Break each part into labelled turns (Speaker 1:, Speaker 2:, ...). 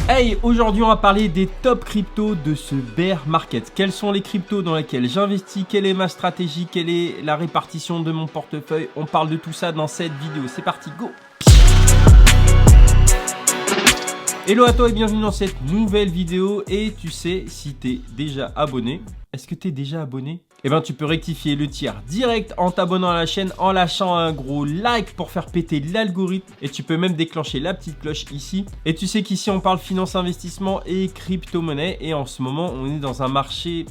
Speaker 1: Hey, aujourd'hui on va parler des top cryptos de ce bear market. Quels sont les cryptos dans lesquels j'investis, quelle est ma stratégie, quelle est la répartition de mon portefeuille. On parle de tout ça dans cette vidéo. C'est parti, go! Hello à toi et bienvenue dans cette nouvelle vidéo. Et tu sais, si tu es déjà abonné, est-ce que tu es déjà abonné? Eh bien, tu peux rectifier le tir direct en t'abonnant à la chaîne, en lâchant un gros like pour faire péter l'algorithme. Et tu peux même déclencher la petite cloche ici. Et tu sais qu'ici, on parle finance, investissement et crypto-monnaie. Et en ce moment, on est dans un marché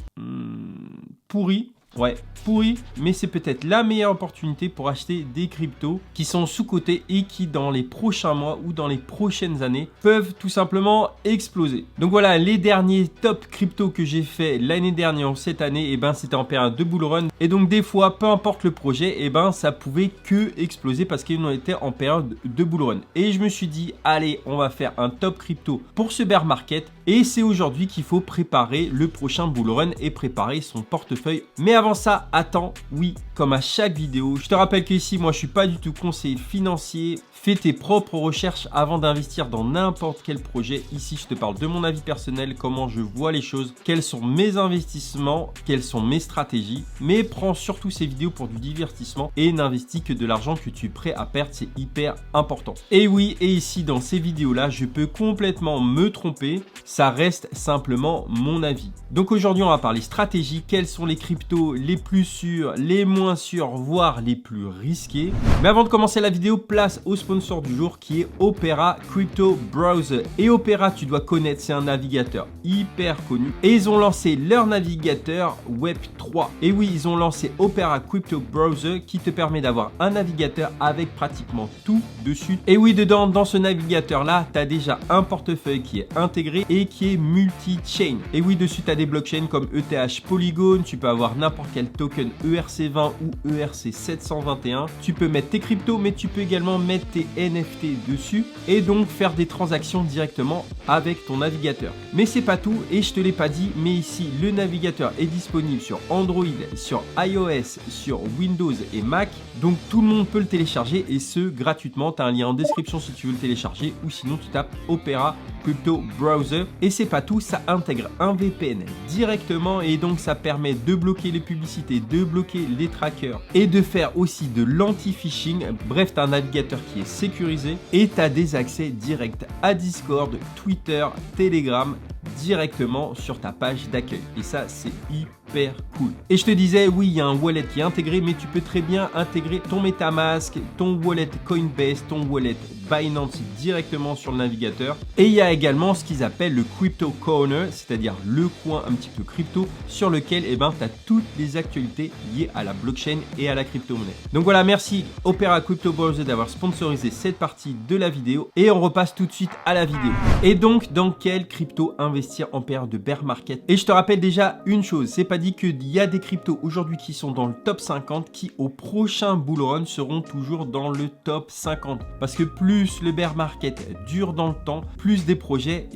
Speaker 1: pourri. Ouais, pourri, mais c'est peut-être la meilleure opportunité pour acheter des cryptos qui sont sous-cotés et qui dans les prochains mois ou dans les prochaines années peuvent tout simplement exploser. Donc voilà, les derniers top cryptos que j'ai fait l'année dernière ou cette année, et ben c'était en période de bull run. Et donc des fois, peu importe le projet, et ben ça pouvait que exploser parce qu'ils ont été en période de bull run. Et je me suis dit, allez, on va faire un top crypto pour ce bear market. Et c'est aujourd'hui qu'il faut préparer le prochain bull run et préparer son portefeuille. Mais avant ça, attends, oui, comme à chaque vidéo, je te rappelle qu'ici, moi, je suis pas du tout conseiller financier. Fais tes propres recherches avant d'investir dans n'importe quel projet. Ici, je te parle de mon avis personnel, comment je vois les choses, quels sont mes investissements, quelles sont mes stratégies. Mais prends surtout ces vidéos pour du divertissement et n'investis que de l'argent que tu es prêt à perdre. C'est hyper important. Et oui, et ici, dans ces vidéos-là, je peux complètement me tromper. Ça reste simplement mon avis. Donc aujourd'hui, on va parler stratégie. Quels sont les cryptos les plus sûrs, les moins sûrs, voire les plus risqués. Mais avant de commencer la vidéo, place au sponsor du jour qui est Opera Crypto Browser. Et Opera, tu dois connaître, c'est un navigateur hyper connu. Et ils ont lancé leur navigateur Web 3. Et oui, ils ont lancé Opera Crypto Browser qui te permet d'avoir un navigateur avec pratiquement tout dessus. Et oui, dedans, dans ce navigateur-là, tu as déjà un portefeuille qui est intégré et qui est multi-chain. Et oui, dessus, tu as des blockchains comme ETH Polygon, tu peux avoir n'importe quel token ERC20 ou ERC721. Tu peux mettre tes cryptos, mais tu peux également mettre tes NFT dessus et donc faire des transactions directement avec ton navigateur. Mais c'est pas tout et je te l'ai pas dit, mais ici le navigateur est disponible sur Android, sur iOS, sur Windows et Mac. Donc tout le monde peut le télécharger et ce gratuitement. Tu as un lien en description si tu veux le télécharger ou sinon tu tapes Opera Crypto Browser. Et c'est pas tout, ça intègre un VPN directement et donc ça permet de bloquer les publicités, de bloquer les trackers et de faire aussi de l'anti-phishing. Bref, tu as un navigateur qui est sécurisé et tu as des accès directs à Discord, Twitter, Telegram directement sur ta page d'accueil. Et ça, c'est hyper cool. Et je te disais, oui, il y a un wallet qui est intégré, mais tu peux très bien intégrer ton MetaMask, ton wallet Coinbase, ton wallet Binance directement sur le navigateur. Et il y a également ce qu'ils appellent le Crypto Corner, c'est-à-dire le coin un petit peu crypto sur lequel tu as toutes les actualités liées à la blockchain et à la crypto-monnaie. Donc voilà, merci Opera Crypto Browser d'avoir sponsorisé cette partie de la vidéo. Et on repasse tout de suite à la vidéo. Et donc, dans quel crypto investir en période de bear market? Et je te rappelle déjà une chose, c'est pas dit qu'il y a des cryptos aujourd'hui qui sont dans le top 50 qui au prochain bull run seront toujours dans le top 50. Parce que plus le bear market dure dans le temps, plus des projets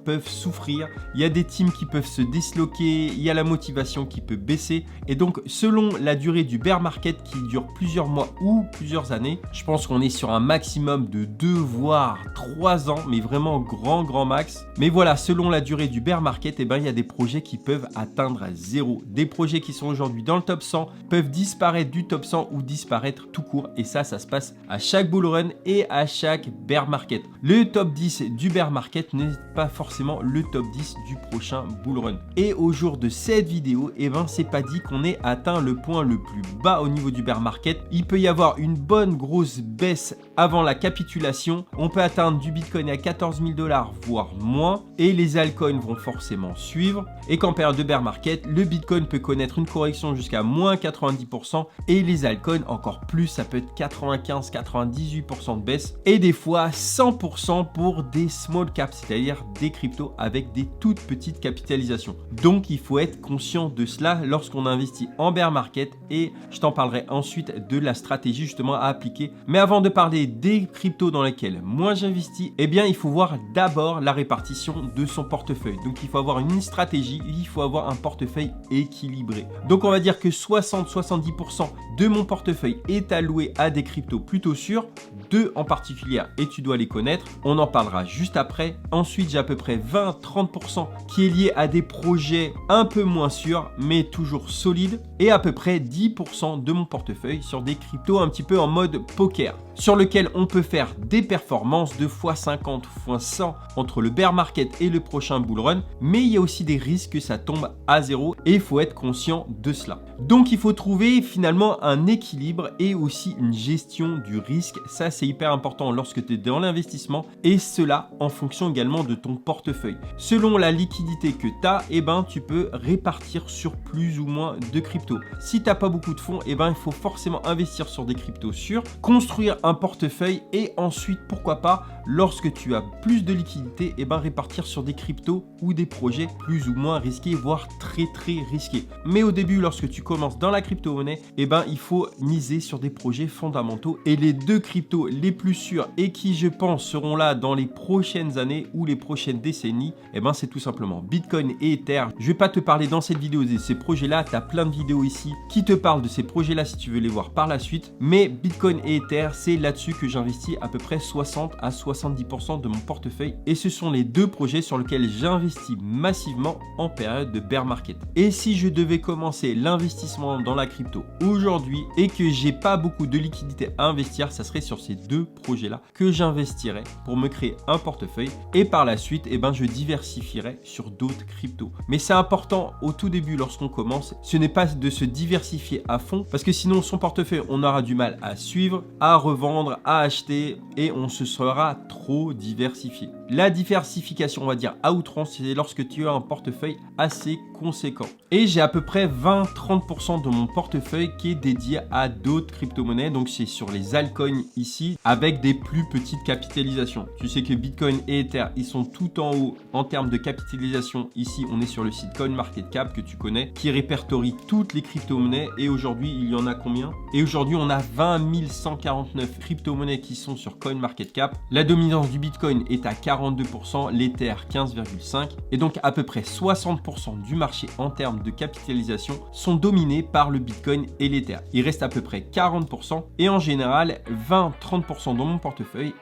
Speaker 1: peuvent souffrir. Il y a des teams qui peuvent se disloquer, il y a la motivation qui peut baisser. Et donc, selon la durée du bear market qui dure plusieurs mois ou plusieurs années, je pense qu'on est sur un maximum de 2 voire 3 ans, mais vraiment grand max. Mais voilà, selon la durée du bear market, il y a des projets qui peuvent atteindre 0. Des projets qui sont aujourd'hui dans le top 100 peuvent disparaître du top 100 ou disparaître tout court. Et ça se passe à chaque bull run et à chaque bear market. Le top 10 du bear market n'est pas forcément le top 10 du prochain bull run. Et au jour de cette vidéo, c'est pas dit qu'on ait atteint le point le plus bas au niveau du bear market. Il peut y avoir une bonne grosse baisse avant la capitulation. On peut atteindre du Bitcoin à 14 000 $, voire moins. Et les altcoins vont forcément suivre. Et qu'en période de bear market, le Bitcoin peut connaître une correction jusqu'à moins 90% et les altcoins encore plus, ça peut être 95-98% de baisse et des fois 100% pour des small caps, c'est-à-dire des cryptos avec des toutes petites capitalisations. Donc il faut être conscient de cela lorsqu'on investit en bear market et je t'en parlerai ensuite de la stratégie justement à appliquer. Mais avant de parler des cryptos dans lesquels moi j'investis, il faut voir d'abord la répartition de son portefeuille. Donc il faut avoir une stratégie, il faut avoir un portefeuille équilibré. Donc on va dire que 60-70% de mon portefeuille est alloué à des cryptos plutôt sûrs, deux en particulier et tu dois les connaître. On en parlera juste après. Ensuite, j'ai à peu près 20-30% qui est lié à des projets un peu moins sûrs, mais toujours solides. Et à peu près 10% de mon portefeuille sur des cryptos un petit peu en mode poker, sur lequel on peut faire des performances de x50, x100 entre le bear market et le prochain bull run, mais il y a aussi des risques que ça tombe à zéro et il faut être conscient de cela. Donc il faut trouver finalement un équilibre et aussi une gestion du risque. Ça, c'est hyper important lorsque tu es dans l'investissement, et cela en fonction également de ton portefeuille. Selon la liquidité que tu as, tu peux répartir sur plus ou moins de cryptos. Si tu n'as pas beaucoup de fonds, il faut forcément investir sur des cryptos sûrs, construire un portefeuille et ensuite, pourquoi pas, lorsque tu as plus de liquidité, répartir sur des cryptos ou des projets plus ou moins risqués, voire très risqués. Mais au début, lorsque tu commences dans la crypto-monnaie, il faut miser sur des projets fondamentaux, et les deux cryptos les plus sûrs et qui, je pense, seront là dans les prochaines années ou les prochaines décennies, c'est tout simplement Bitcoin et Ether. Je vais pas te parler dans cette vidéo de ces projets-là, tu as plein de vidéos ici qui te parlent de ces projets-là si tu veux les voir par la suite, mais Bitcoin et Ether, c'est là-dessus que j'investis à peu près 60 à 70% de mon portefeuille, et ce sont les deux projets sur lesquels j'investis massivement en période de bear market. Et si je devais commencer l'investissement dans la crypto aujourd'hui et que j'ai pas beaucoup de liquidité à investir, ça serait sur ces deux projets-là que j'investirais pour me créer un portefeuille, et par la suite, je diversifierai sur d'autres cryptos. Mais c'est important au tout début lorsqu'on commence, ce n'est pas de se diversifier à fond, parce que sinon son portefeuille, on aura du mal à suivre, à revendre, à acheter, et on se sera trop diversifié. La diversification, on va dire à outrance, c'est lorsque tu as un portefeuille assez conséquent. Et j'ai à peu près 20-30% de mon portefeuille qui est dédié à d'autres crypto-monnaies. Donc c'est sur les altcoins ici, avec des plus petites capitalisations. Tu sais que Bitcoin et Ether, ils sont tout en haut en termes de capitalisation. Ici, on est sur le site CoinMarketCap que tu connais, qui répertorie toutes les crypto-monnaies. Et aujourd'hui, il y en a combien? Et aujourd'hui, on a 20 149 crypto-monnaies qui sont sur CoinMarketCap. La dominance du Bitcoin est à 42%, l'Ether 15,5%. Et donc à peu près 60% du marché en termes de capitalisation sont dominés par le Bitcoin et l'Ether. Il reste à peu près 40%, et en général 20-30% dans mon portefeuille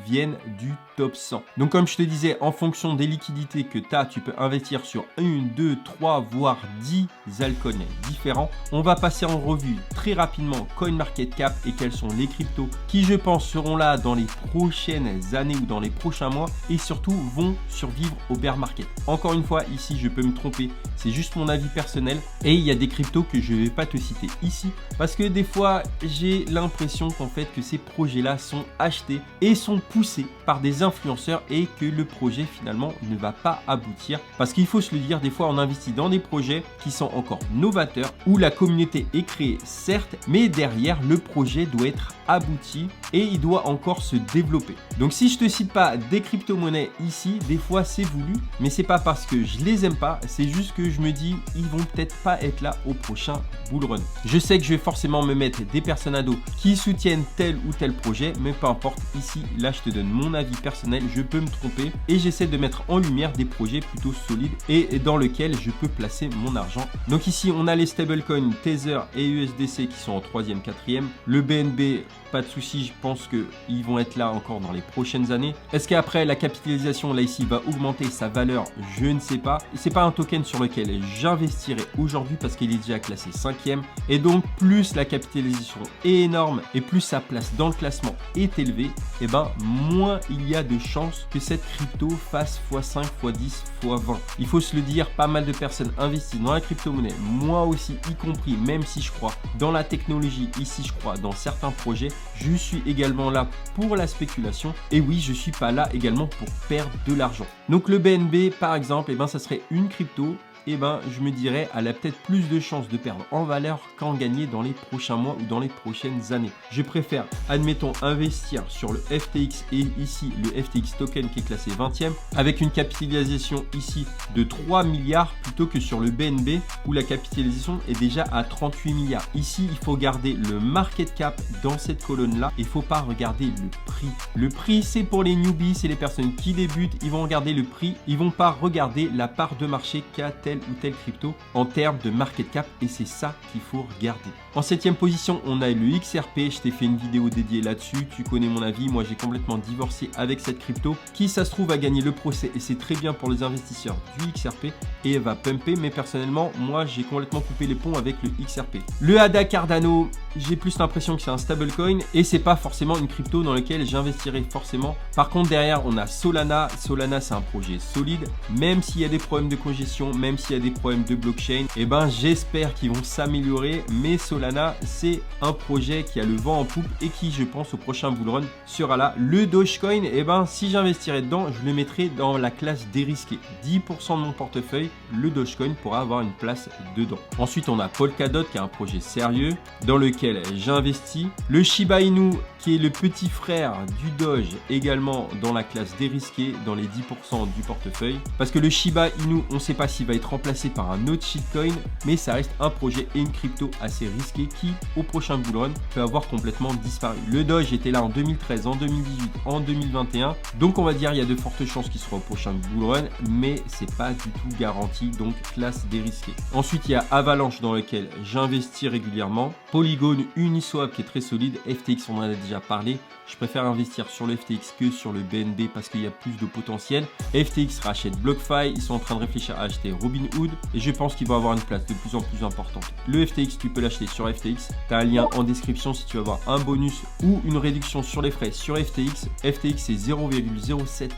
Speaker 1: viennent du top 100. Donc comme je te disais, en fonction des liquidités que tu as, tu peux investir sur 1, 2, 3 voire 10 altcoins différents. On va passer en revue très rapidement CoinMarketCap et quels sont les cryptos qui, je pense, seront là dans les prochaines années ou dans les prochains mois, et surtout vont survivre au bear market. Encore une fois, ici je peux me tromper, c'est juste mon avis personnel, et il y a des cryptos que je ne vais pas te citer ici parce que des fois j'ai l'impression qu'en fait que ces projets là sont achetés et sont poussés par des influenceurs, et que le projet finalement ne va pas aboutir, parce qu'il faut se le dire, des fois on investit dans des projets qui sont encore novateurs, où la communauté est créée certes, mais derrière le projet doit être abouti et il doit encore se développer. Donc si je te cite pas des crypto-monnaies ici, des fois c'est voulu, mais c'est pas parce que je les aime pas, c'est juste que je me dis ils vont peut-être pas être là au prochain bull run. Je sais que je vais forcément me mettre des personnes à dos qui soutiennent tel ou tel projet, mais peu importe, ici là je te donne mon avis personnel, je peux me tromper, et j'essaie de mettre en lumière des projets plutôt solides et dans lesquels je peux placer mon argent. Donc ici on a les stablecoins Tether et USDC qui sont en 3e, 4e, le BNB, pas de souci, je pense qu'ils vont être là encore dans les prochaines années. Est-ce qu'après la capitalisation là ici va augmenter sa valeur? Je ne sais pas. C'est pas un token sur lequel j'investirai aujourd'hui parce qu'il est déjà classé 5e, et donc plus la capitalisation est énorme et plus sa place dans le classement est élevée, moins il y a de chances que cette crypto fasse x5, x10, x20. Il faut se le dire, pas mal de personnes investissent dans la crypto-monnaie, moi aussi y compris, même si je crois dans la technologie, ici je crois dans certains projets, je suis également là pour la spéculation, et oui, je suis pas là également pour perdre de l'argent. Donc le BNB par exemple, ça serait une crypto, je me dirais, elle a peut-être plus de chances de perdre en valeur qu'en gagner dans les prochains mois ou dans les prochaines années. Je préfère, admettons, investir sur le FTX, et ici le FTX token qui est classé 20e, avec une capitalisation ici de 3 milliards, plutôt que sur le BNB où la capitalisation est déjà à 38 milliards. Ici, il faut garder le market cap dans cette colonne-là, il ne faut pas regarder le prix. Le prix, c'est pour les newbies, c'est les personnes qui débutent, ils vont regarder le prix, ils ne vont pas regarder la part de marché qu'a-t-elle telle ou telle crypto en termes de market cap et c'est ça qu'il faut regarder. En 7e position, on a le XRP. Je t'ai fait une vidéo dédiée là-dessus. Tu connais mon avis. Moi, j'ai complètement divorcé avec cette crypto qui, ça se trouve, a gagné le procès et c'est très bien pour les investisseurs du XRP et elle va pumper. Mais personnellement, moi, j'ai complètement coupé les ponts avec le XRP. Le ADA Cardano, j'ai plus l'impression que c'est un stablecoin et c'est pas forcément une crypto dans laquelle j'investirai forcément. Par contre, derrière, on a Solana. Solana, c'est un projet solide. Même s'il y a des problèmes de congestion, même s'il y a des problèmes de blockchain, et ben, j'espère qu'ils vont s'améliorer. Mais Solana, c'est un projet qui a le vent en poupe et qui, je pense, au prochain bullrun sera là. Le Dogecoin, et ben, si j'investirais dedans, je le mettrais dans la classe dérisquée. 10% de mon portefeuille, le Dogecoin pourra avoir une place dedans. Ensuite, on a Polkadot qui est un projet sérieux dans lequel j'investis. Le Shiba Inu qui est le petit frère du Doge, également dans la classe dérisquée, dans les 10% du portefeuille. Parce que le Shiba Inu, on ne sait pas s'il va être remplacé par un autre shitcoin, mais ça reste un projet et une crypto assez risquée qui, au prochain bullrun, peut avoir complètement disparu. Le Doge était là en 2013, en 2018, en 2021. Donc on va dire il y a de fortes chances qu'il sera au prochain bullrun, mais c'est pas du tout garanti, donc classe dérisquée. Ensuite, il y a Avalanche dans lequel j'investis régulièrement. Polygon, Uniswap qui est très solide. FTX, on en a déjà parlé. Je préfère investir sur le FTX que sur le BNB parce qu'il y a plus de potentiel. FTX rachète BlockFi, ils sont en train de réfléchir à acheter Robinhood et je pense qu'ils vont avoir une place de plus en plus importante. Le FTX, tu peux l'acheter sur FTX. Tu as un lien en description si tu veux avoir un bonus ou une réduction sur les frais sur FTX. FTX, c'est 0,07%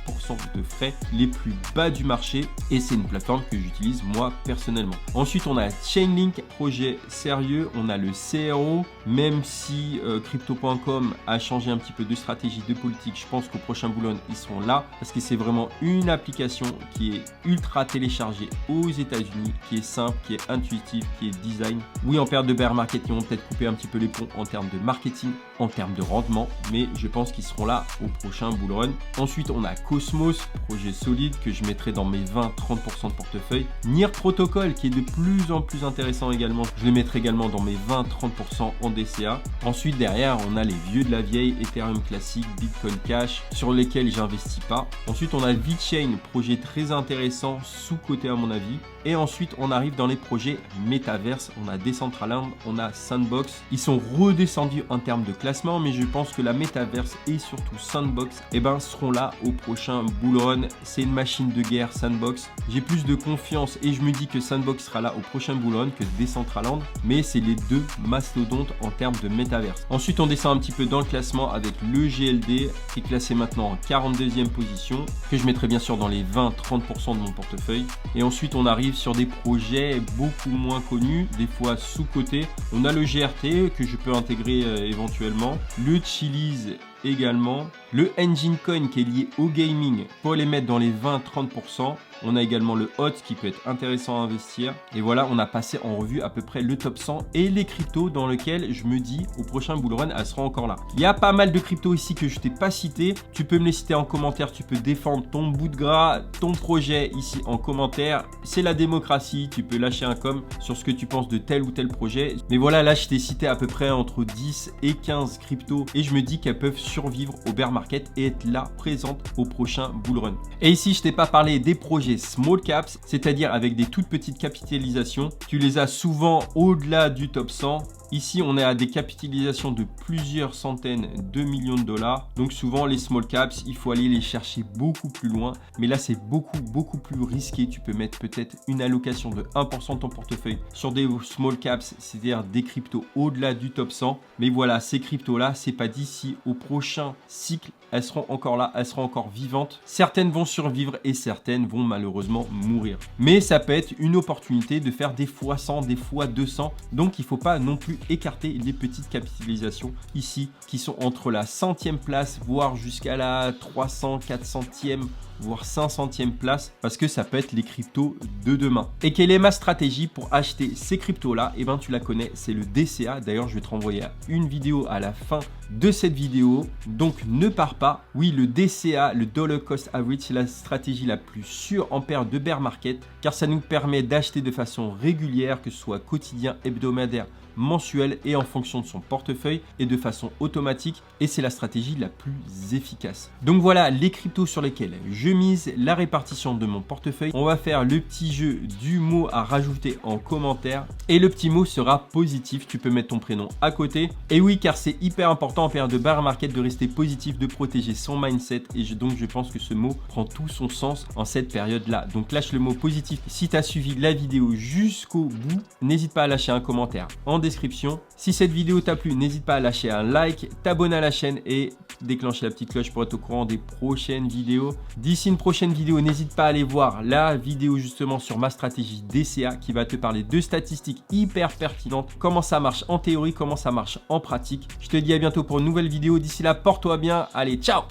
Speaker 1: de frais les plus bas du marché et c'est une plateforme que j'utilise moi personnellement. Ensuite, on a Chainlink, projet sérieux. On a le CRO, même si Crypto.com a changé un petit peu de stratégie, de politique, je pense qu'au prochain bullrun, ils seront là parce que c'est vraiment une application qui est ultra téléchargée aux États-Unis, qui est simple, qui est intuitive, qui est design. Oui, en période de bear market, ils vont peut-être couper un petit peu les ponts en termes de marketing, en termes de rendement, mais je pense qu'ils seront là au prochain bullrun. Ensuite, on a Cosmos, projet solide que je mettrai dans mes 20-30% de portefeuille. Near Protocol qui est de plus en plus intéressant également, je le mettrai également dans mes 20-30% en DCA. Ensuite, derrière, on a les vieux de la vieille, Ethereum classique, Bitcoin Cash, sur lesquels j'investis pas. Ensuite, on a VeChain, projet très intéressant, sous-coté à mon avis. Et ensuite, on arrive dans les projets Metaverse. On a Decentraland, on a Sandbox. Ils sont redescendus en termes de classement, mais je pense que la Metaverse et surtout Sandbox, seront là au prochain bullrun. C'est une machine de guerre, Sandbox. J'ai plus de confiance et je me dis que Sandbox sera là au prochain bullrun que Decentraland, mais c'est les deux mastodontes en termes de Metaverse. Ensuite, on descend un petit peu dans le classement avec le GLD qui est classé maintenant en 42e position, que je mettrai bien sûr dans les 20-30% de mon portefeuille. Et ensuite, on arrive sur des projets beaucoup moins connus, des fois sous-cotés. On a le GRT que je peux intégrer éventuellement, le Chiliz également, le Engine Coin qui est lié au gaming pour les mettre dans les 20-30%. On a également le HOT qui peut être intéressant à investir. Et voilà, on a passé en revue à peu près le top 100 et les cryptos dans lesquels je me dis au prochain bullrun, elles seront encore là. Il y a pas mal de cryptos ici que je t'ai pas cité. Tu peux me les citer en commentaire, tu peux défendre ton bout de gras, ton projet ici en commentaire. C'est la démocratie, tu peux lâcher un com sur ce que tu penses de tel ou tel projet. Mais voilà, là je t'ai cité à peu près entre 10 et 15 cryptos et je me dis qu'elles peuvent survivre au bear market et être là présentes au prochain bullrun. Et ici, je t'ai pas parlé des projets small caps, c'est-à-dire avec des toutes petites capitalisations. Tu les as souvent au-delà du top 100. Ici, on est à des capitalisations de plusieurs centaines de millions de dollars. Donc souvent, les small caps, il faut aller les chercher beaucoup plus loin. Mais là, c'est beaucoup plus risqué. Tu peux mettre peut-être une allocation de 1% de ton portefeuille sur des small caps, c'est-à-dire des cryptos au-delà du top 100. Mais voilà, ces cryptos-là, c'est pas d'ici au prochain cycle. Elles seront encore là, elles seront encore vivantes. Certaines vont survivre et certaines vont malheureusement mourir. Mais ça peut être une opportunité de faire des fois 100, des fois 200. Donc, il ne faut pas non plus écarter les petites capitalisations ici qui sont entre la 100e place, voire jusqu'à la 300, 400e, voire 500e place, parce que ça peut être les cryptos de demain. Et quelle est ma stratégie pour acheter ces cryptos là? Et tu la connais, c'est le DCA. D'ailleurs, je vais te renvoyer une vidéo à la fin de cette vidéo, donc ne pars pas. Oui, le DCA, le Dollar Cost Average, c'est la stratégie la plus sûre en période de bear market, car ça nous permet d'acheter de façon régulière, que ce soit quotidien, hebdomadaire mensuelle et en fonction de son portefeuille et de façon automatique, et c'est la stratégie la plus efficace. Donc voilà les cryptos sur lesquels je mise, la répartition de mon portefeuille. On va faire le petit jeu du mot à rajouter en commentaire et le petit mot sera positif. Tu peux mettre ton prénom à côté. Et oui, car c'est hyper important en période de bear market de rester positif, de protéger son mindset, et donc je pense que ce mot prend tout son sens en cette période-là. Donc lâche le mot positif si tu as suivi la vidéo jusqu'au bout. N'hésite pas à lâcher un commentaire en description. Si cette vidéo t'a plu, n'hésite pas à lâcher un like, t'abonner à la chaîne et déclencher la petite cloche pour être au courant des prochaines vidéos. D'ici une prochaine vidéo, n'hésite pas à aller voir la vidéo justement sur ma stratégie DCA qui va te parler de statistiques hyper pertinentes, comment ça marche en théorie, comment ça marche en pratique. Je te dis à bientôt pour une nouvelle vidéo. D'ici là, porte-toi bien. Allez, ciao!